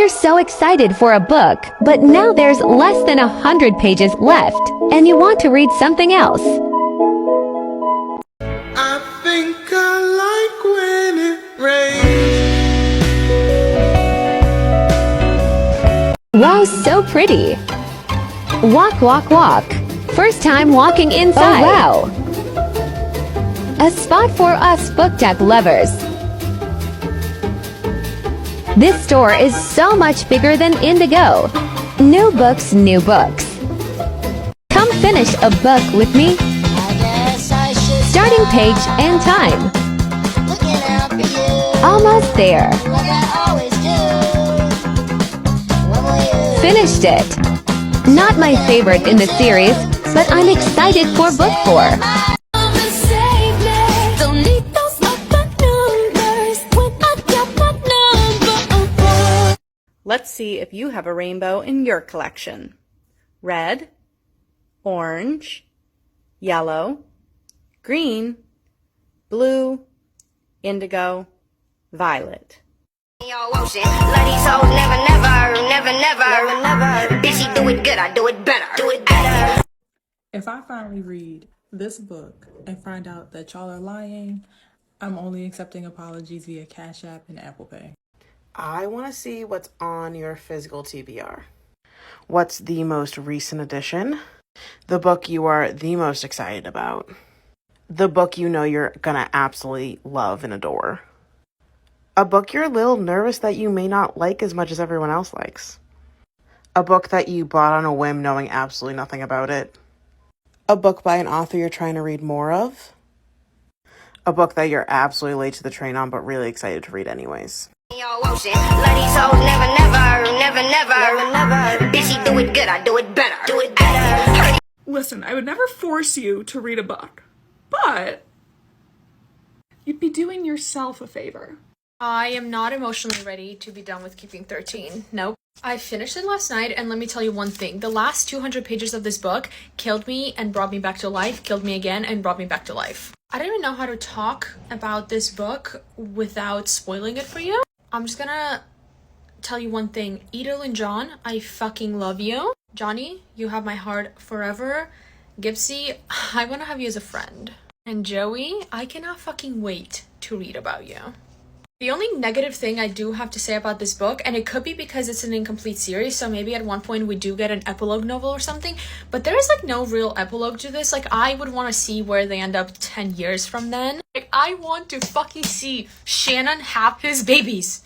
You're so excited for a book, but now there's less than 100 pages left, and you want to read something else. I think I like when it rains. Wow, so pretty. Walk, walk, walk. First time walking inside. Oh, wow. A spot for us BookTok lovers. This store is so much bigger than Indigo. New books, new books. Come finish a book with me. Starting page and time. Almost there. Finished it. Not my favorite in the series, but I'm excited for book 4. Let's see if you have a rainbow in your collection. Red, orange, yellow, green, blue, indigo, violet. If I finally read this book and find out that y'all are lying, I'm only accepting apologies via Cash App and Apple Pay. I want to see what's on your physical TBR. What's the most recent edition? The book you are the most excited about. The book you know you're gonna absolutely love and adore. A book you're a little nervous that you may not like as much as everyone else likes. A book that you bought on a whim knowing absolutely nothing about it. A book by an author you're trying to read more of. A book that you're absolutely late to the train on but really excited to read anyways. Listen, I would never force you to read a book, but you'd be doing yourself a favor. I am not emotionally ready to be done with Keeping 13. Nope. I finished it last night, and let me tell you one thing. The last 200 pages of this book killed me and brought me back to life, killed me again and brought me back to life. I don't even know how to talk about this book without spoiling it for you. I'm just gonna tell you one thing. Edel and John, I fucking love you. Johnny, you have my heart forever. Gipsy, I want to have you as a friend. And Joey, I cannot fucking wait to read about you. The only negative thing I do have to say about this book, and it could be because it's an incomplete series, so maybe at one point we do get an epilogue novel or something, but there is like no real epilogue to this. Like, I would want to see where they end up 10 years from then. Like, I want to fucking see Shannon have his babies.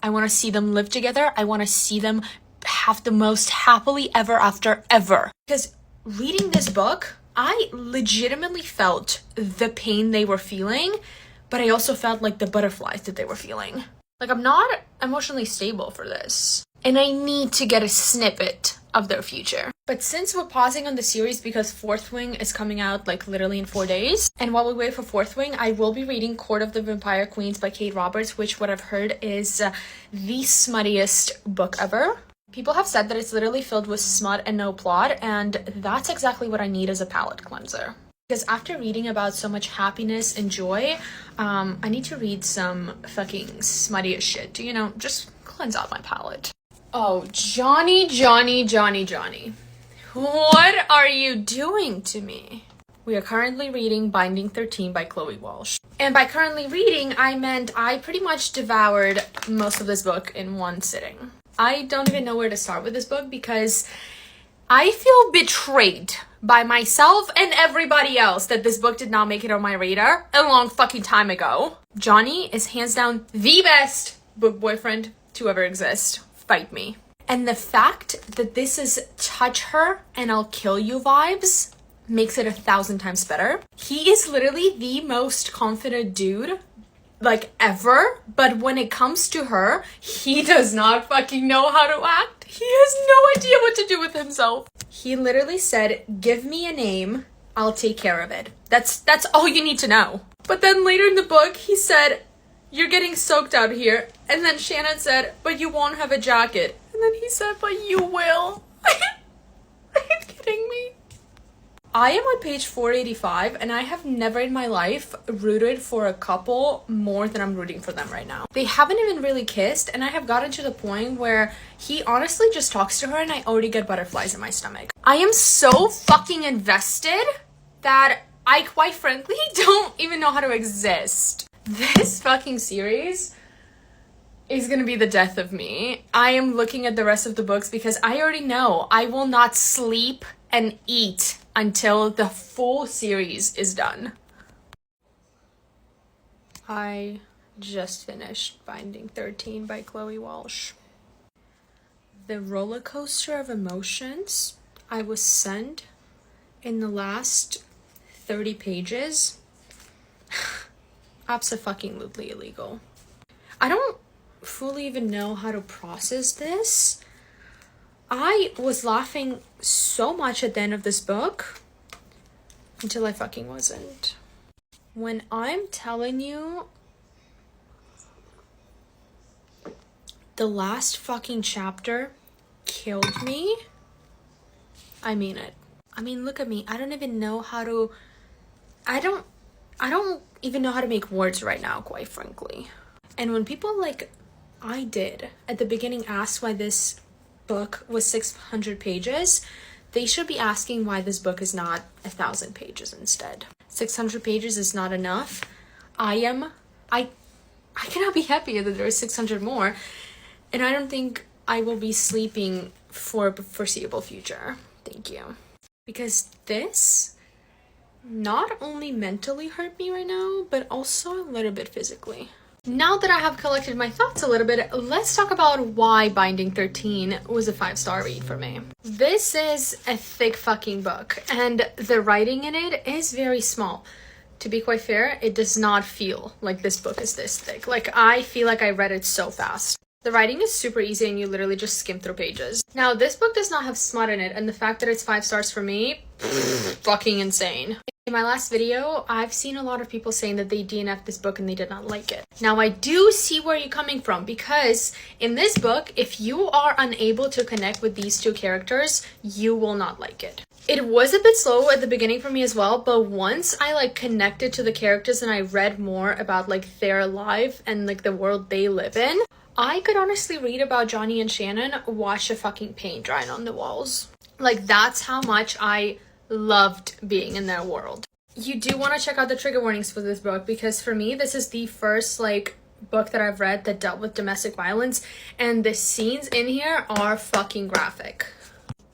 I want to see them live together. I want to see them have the most happily ever after ever. Because reading this book, I legitimately felt the pain they were feeling, but I also felt like the butterflies that they were feeling. Like, I'm not emotionally stable for this. And I need to get a snippet of their future. But since we're pausing on the series because Fourth Wing is coming out like literally in 4 days, and while we wait for Fourth Wing, I will be reading Court of the Vampire Queens by Kate Roberts, which what I've heard is the smuttiest book ever. People have said that it's literally filled with smut and no plot, and that's exactly what I need as a palate cleanser. Because after reading about so much happiness and joy, I need to read some fucking smutty shit to, you know, just cleanse out my palate. Oh, Johnny. What are you doing to me? We are currently reading Binding 13 by Chloe Walsh. And by currently reading, I meant I pretty much devoured most of this book in one sitting. I don't even know where to start with this book because I feel betrayed by myself and everybody else that this book did not make it on my radar a long fucking time ago. Johnny is hands down the best book boyfriend to ever exist. Fight me. And the fact that this is touch her and I'll kill you vibes makes it 1,000 times better. He is literally the most confident dude like ever, but when it comes to her, he does not fucking know how to act. He has no idea what to do with himself. He literally said, give me a name, I'll take care of it. That's all you need to know. But then later in the book, he said, you're getting soaked out here. And then Shannon said, but you won't have a jacket. And then he said, but you will. Are you kidding me? I am on page 485 and I have never in my life rooted for a couple more than I'm rooting for them right now. They haven't even really kissed and I have gotten to the point where he honestly just talks to her and I already get butterflies in my stomach. I am so fucking invested that I quite frankly don't even know how to exist. This fucking series is gonna be the death of me. I am looking at the rest of the books because I already know I will not sleep and eat until the full series is done. I just finished Binding 13 by Chloe Walsh. The roller coaster of emotions I was sent in the last 30 pages. Abso-fucking-lutely illegal. I don't fully even know how to process this. I was laughing so much at the end of this book until I fucking wasn't. When I'm telling you the last fucking chapter killed me, I mean it. I mean, look at me. I don't even know how to I don't even know how to make words right now, quite frankly. And when people like I did at the beginning ask why this book was 600 pages, they should be asking why this book is not 1,000 pages instead. 600 pages is not enough. I cannot be happy that there is 600 more, and I don't think I will be sleeping for the foreseeable future. Thank you. Because this not only mentally hurt me right now, but also a little bit physically. Now that I have collected my thoughts a little bit, let's talk about why Binding 13 was a 5-star read for me. This is a thick fucking book, and the writing in it is very small. To be quite fair, it does not feel like this book is this thick. Like, I feel like I read it so fast. The writing is super easy and you literally just skim through pages. Now, this book does not have smut in it, and the fact that it's 5 stars for me, fucking insane. In my last video, I've seen a lot of people saying that they DNF'd this book and they did not like it. Now, I do see where you're coming from, because in this book, if you are unable to connect with these two characters, you will not like it. It was a bit slow at the beginning for me as well, but once I like connected to the characters and I read more about like their life and like the world they live in, I could honestly read about Johnny and Shannon, watch the fucking paint drying on the walls. Like, that's how much I loved being in their world. You do want to check out the trigger warnings for this book, because for me, this is the first like book that I've read that dealt with domestic violence, and the scenes in here are fucking graphic.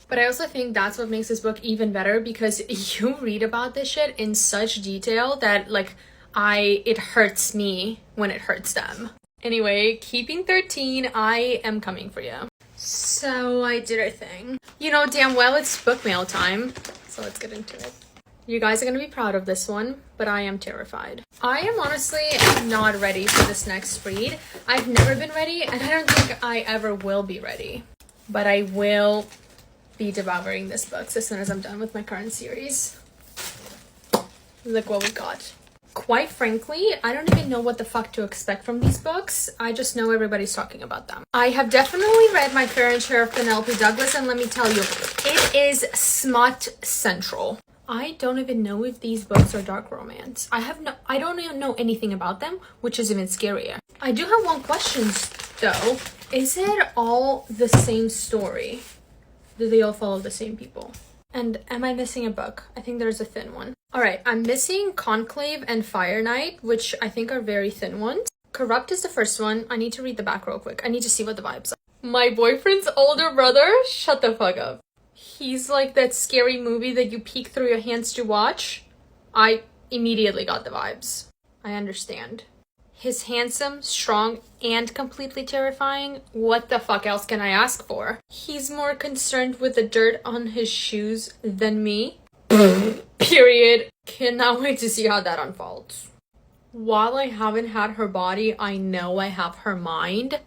But I also think that's what makes this book even better, because you read about this shit in such detail that like it hurts me when it hurts them. Anyway, keeping 13, I am coming for you. So I did a thing. You know damn well it's book mail time, so let's get into it. You guys are gonna be proud of this one, but I am terrified. I am honestly not ready for this next read. I've never been ready, and I don't think I ever will be ready. But I will be devouring this book as soon as I'm done with my current series. Look what we got. Quite frankly, I don't even know what the fuck to expect from these books. I just know everybody's talking about them. I have definitely read my fair share of Penelope Douglas, and let me tell you, it is smut central. I don't even know if these books are dark romance. I don't even know anything about them, which is even scarier. I do have one question though. Is it all the same story? Do they all follow the same people? And am I missing a book? I think there's a thin one. Alright, I'm missing Conclave and Fire Knight, which I think are very thin ones. Corrupt is the first one. I need to read the back real quick. I need to see what the vibes are. My boyfriend's older brother? Shut the fuck up. He's like that scary movie that you peek through your hands to watch. I immediately got the vibes. I understand. He's handsome, strong, and completely terrifying. What the fuck else can I ask for? He's more concerned with the dirt on his shoes than me. Period. Cannot wait to see how that unfolds. While I haven't had her body, I know I have her mind.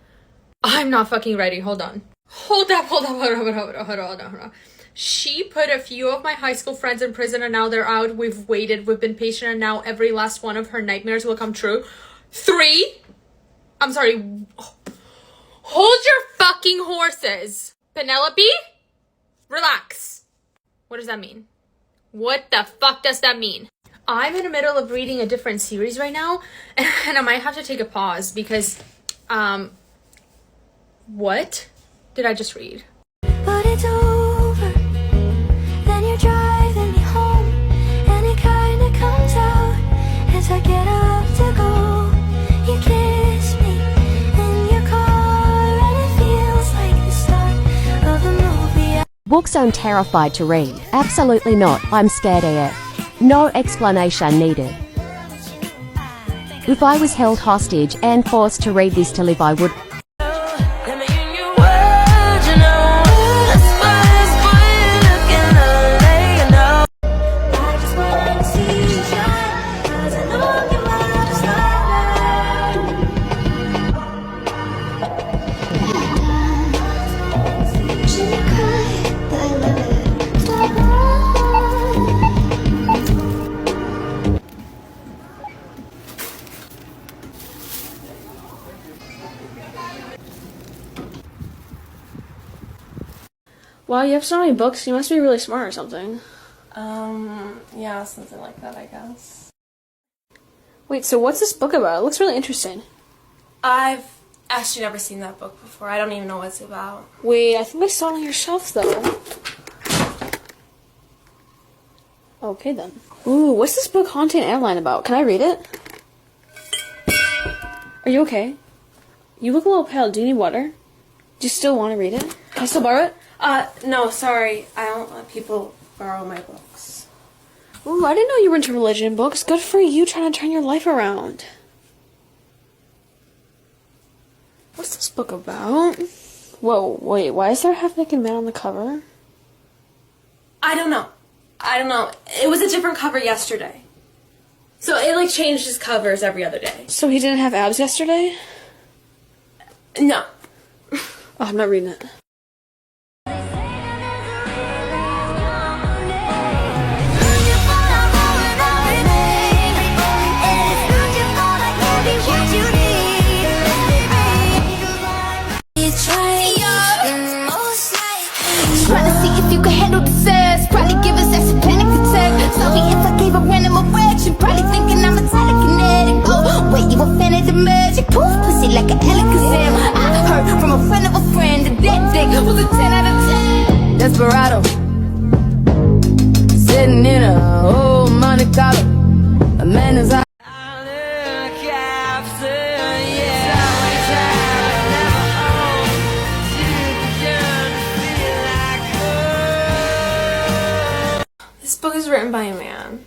I'm not fucking ready. Hold on. Hold on. She put a few of my high school friends in prison and now they're out. We've waited. We've been patient, and now every last one of her nightmares will come true. 3? I'm sorry. Hold your fucking horses. Penelope? Relax. What does that mean? What the fuck does that mean? I'm in the middle of reading a different series right now, and I might have to take a pause because, what did I just read? But it's over, then you're driving me home, and it kinda comes out as I get up to go. You kiss me in your car, and it feels like the start of a movie. Books I'm terrified to read. Absolutely not. I'm scared of it. No explanation needed. If I was held hostage and forced to read this to live, I would. Wow, you have so many books. You must be really smart or something. Yeah, something like that, I guess. Wait, so what's this book about? It looks really interesting. I've actually never seen that book before. I don't even know what it's about. Wait, I think I saw it on your shelf, though. Okay, then. Ooh, what's this book Haunting Airline about? Can I read it? Are you okay? You look a little pale. Do you need water? Do you still want to read it? Can I still borrow it? No, sorry. I don't let people borrow my books. Ooh, I didn't know you were into religion books. Good for you trying to turn your life around. What's this book about? Whoa, wait, why is there a half-naked man on the cover? I don't know. It was a different cover yesterday. So it, like, changed his covers every other day. So he didn't have abs yesterday? No. Oh, I'm not reading it. Trying to see if you can handle the sass. Probably give us a panic attack. Sorry if I gave a random erection. Probably thinking I'm a telekinetic. Oh, wait, you a fan of the magic? Poof, pussy like an Alakazam. I heard from a friend of a friend that that dick was a 10 out of 10. Desperado, sitting in a old Monte Carlo. A man is out. This book is written by a man.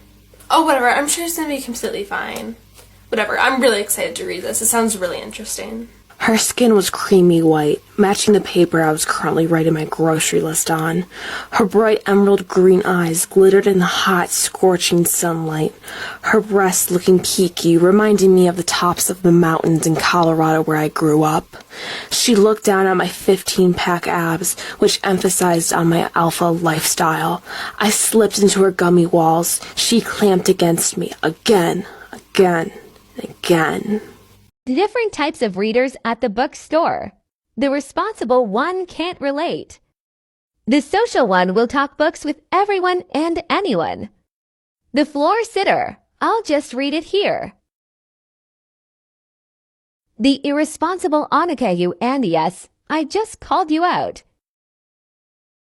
Oh, whatever. I'm sure it's gonna be completely fine. Whatever. I'm really excited to read this. It sounds really interesting. Her skin was creamy white, matching the paper I was currently writing my grocery list on. Her bright emerald green eyes glittered in the hot, scorching sunlight. Her breasts looking peaky, reminding me of the tops of the mountains in Colorado where I grew up. She looked down at my 15-pack abs, which emphasized on my alpha lifestyle. I slipped into her gummy walls. She clamped against me again, again, again. Different types of readers at the bookstore. The responsible one can't relate. The social one will talk books with everyone and anyone. The floor sitter, I'll just read it here. The irresponsible Anakayu, and yes, I just called you out.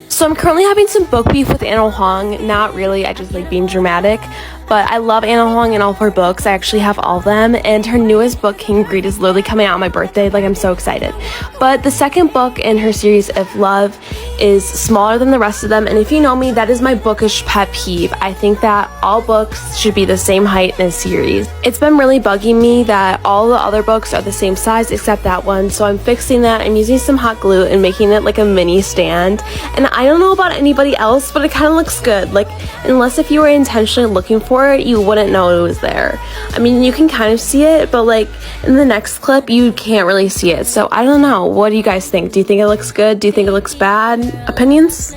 So I'm currently having some book beef with Anna Huang. Not really, I just like being dramatic. But I love Anna Huang and all of her books. I actually have all of them. And her newest book, King Greed, is literally coming out on my birthday. Like, I'm so excited. But the second book in her series of Love is smaller than the rest of them. And if you know me, that is my bookish pet peeve. I think that all books should be the same height in a series. It's been really bugging me that all the other books are the same size except that one. So I'm fixing that. I'm using some hot glue and making it like a mini stand. And I don't know about anybody else, but it kind of looks good. Like, unless if you were intentionally looking for it, you wouldn't know it was there. I mean, you can kind of see it, but like in the next clip, you can't really see it. So I don't know. What do you guys think? Do you think it looks good? Do you think it looks bad? Opinions?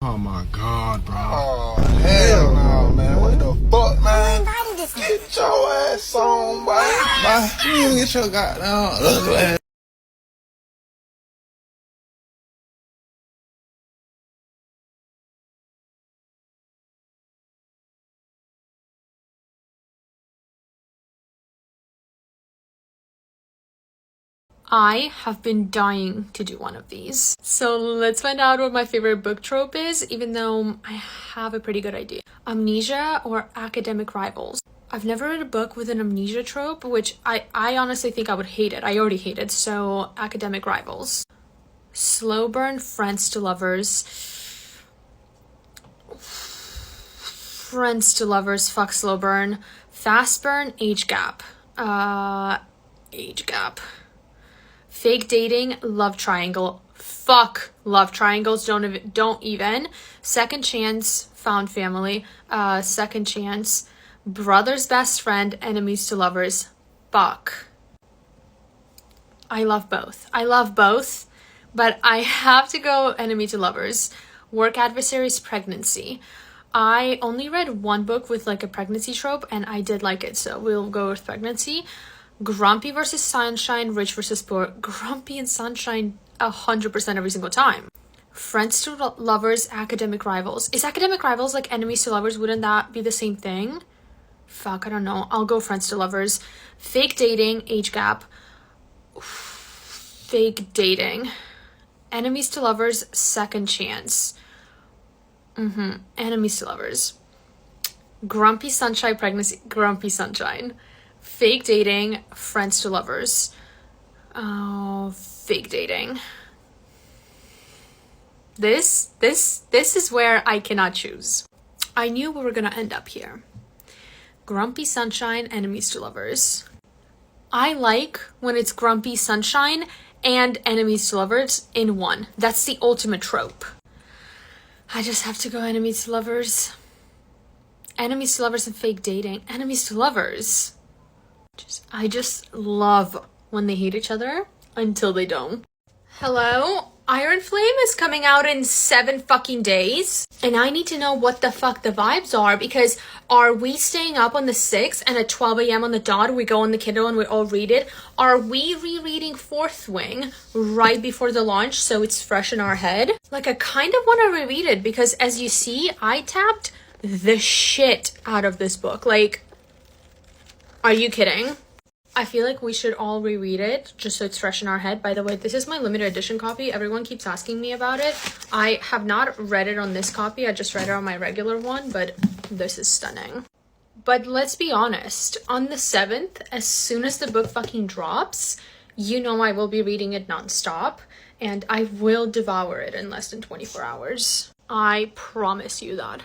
Oh my god, bro. Oh, hell no, man. What the fuck, man? Get your ass on, boy. Bye. You get your goddamn ugly ass. I have been dying to do one of these. So let's find out what my favorite book trope is, even though I have a pretty good idea. Amnesia or academic rivals. I've never read a book with an amnesia trope, which I honestly think I would hate it. I already hate it, so academic rivals. Slow burn, friends to lovers. Friends to lovers, fuck slow burn. Fast burn, age gap. Age gap. Fake dating, love triangle. Fuck love triangles, don't even. Second chance, found family. Second chance, brother's best friend, enemies to lovers. Fuck. I love both, but I have to go enemy to lovers. Work adversaries, pregnancy. I only read one book with like a pregnancy trope and I did like it, so we'll go with pregnancy. Grumpy versus sunshine, rich versus poor. Grumpy and sunshine 100% every single time. Friends to lovers, academic rivals. Is academic rivals like enemies to lovers? Wouldn't that be the same thing? Fuck, I don't know. I'll go friends to lovers. Fake dating, age gap. Fake dating. Enemies to lovers, second chance. Enemies to lovers. Grumpy sunshine, pregnancy. Grumpy sunshine. Fake dating, friends to lovers. Oh, fake dating. This is where I cannot choose. I knew we were gonna end up here. Grumpy sunshine, enemies to lovers. I like when it's grumpy sunshine and enemies to lovers in one. That's the ultimate trope. I just have to go enemies to lovers. Enemies to lovers and fake dating. Enemies to lovers. I just love when they hate each other until they don't. Hello? Iron Flame is coming out in 7 fucking days. And I need to know what the fuck the vibes are, because are we staying up on the 6th and at 12 a.m. on the dot we go on the Kindle and we all read it? Are we rereading Fourth Wing right before the launch so it's fresh in our head? Like, I kind of want to reread it because, as you see, I tapped the shit out of this book. Like, are you kidding? I feel like we should all reread it just so it's fresh in our head. By the way, this is my limited edition copy. Everyone keeps asking me about it. I have not read it on this copy. I just read it on my regular one, but this is stunning. But let's be honest, on the 7th, as soon as the book fucking drops, you know I will be reading it nonstop, and I will devour it in less than 24 hours. I promise you that.